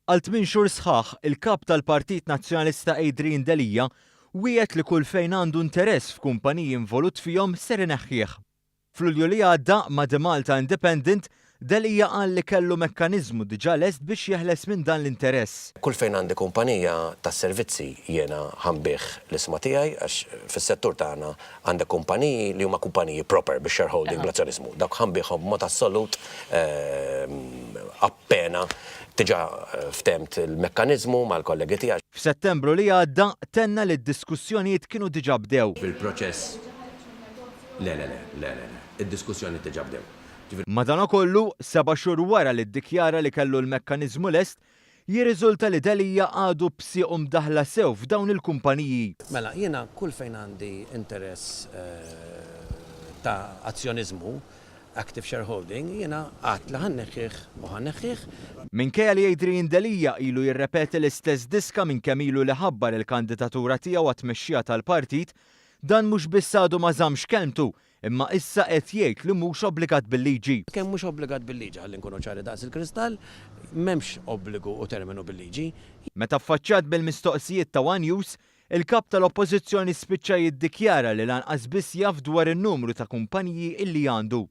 Għal 8 xhur sħaħ, il-kap tal-Partit Nazzjonalista Adrian Delija wiegħed li kull fejn għandu interess f'kumpaniji involut fihom ser ineħħih. F'Lulju li għadda ma' The Malta Independent, Delija qal li kellu mekkaniżmu diġà lest biex jeħles minn dan l-interess. Kull fejn għandi kumpanija tas servizzi jiena ħanbih l-isma tiegħi għax fis-settur tagħna għandek kumpaniji li huma kumpaniji proper biex shareholding bl-azzjonizmu. Dak ħanbihom b'mod assolut appena diġà ftemt il-mekkaniżmu mal-kollegi tiegħi. F'Settembru li għadda tenna li d-diskussjonijiet kienu diġà bdew. Fil-proċess le, id-diskussjoni diġà bdew. Madankollu, 7 xhur wara li ddikjara li kellu l-mekkaniżmu lest, jirriżulta li Delija għadu bsiequ mdaħla sew f'dawn il-kumpaniji. Mela, jiena kull fejn għandi interess ta' azzjonizmu, active shareholding, jiena għat li ħanneħħih u ħanneħħih. Minkejja li Adrian Delija ilu jirrepeti l-istess diska minn kemm ilu li ħabbar il-kandidatura tiegħu għat-tmexxija tal-partit, dan mhux biss għadu ma żammx kelmtu, imma issa qed jgħid li mhux obbligat bil-liġi. Kemm mhux obbligat bil-liġi ħalli nkunu ċari daqs il-kristall, m'hemmx obbligu u terminu bil-liġi. Meta affaċċjat bil-mistoqsijiet ta' One News, il-kap tal-Oppożizzjoni spiċċa jiddikjara li lanqas biss jaf dwar in-numru ta' kumpaniji illi għandu.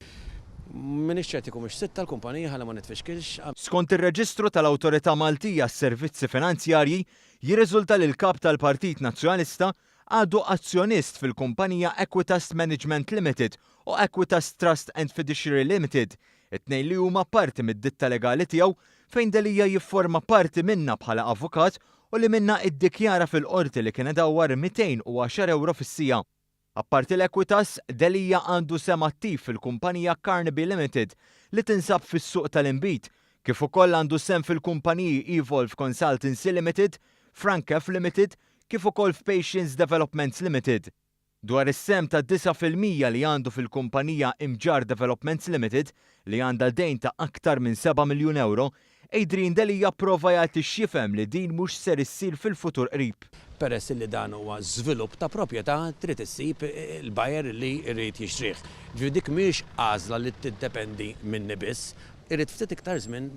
Minix ċertiku mhux sitta l-kumpaniji ħalla ma nitfixkilx. Skont ir-Reġistru tal-Awtorità Maltija għas-Servizzi Finanzjarji, jirriżulta li l-kap tal-Partit Nazzjonalista għadu azzjonist fil-kumpanija Equitas Management Limited u Equitas Trust and Fiduciary Limited, it-tnejn li huma parti mid-ditta legali tiegħu fejn Delija jifforma parti minna bħala avukat u li minna iddikjara fil-qorti li kien idawwar 210 euro fis-sija. Apparti l-Equitas, Delija għandu sem attiv fil-kumpanija Carnaby Limited li tinsab fis-suq tal-inbit, kif ukoll għandu sem fil-kumpaniji Evolve Consultancy Limited, Frankef Limited, kif ukoll f'Patience Developments Limited. Dwar is-sem ta' 9% li għandu fil-kumpanija Imġar Developments Limited li għandha dejn ta' aktar minn 7 miljun euro, Adrian Delija prova jagħti x'jifhem li din mhux ser issir fil-futur qrib. Peress li dan huwa żvilupp ta' proprjetà trid issib il-bajer li jrid jixtrih. Dik mhix għażla li tiddependi minni biss, irid ftit iktar żmien.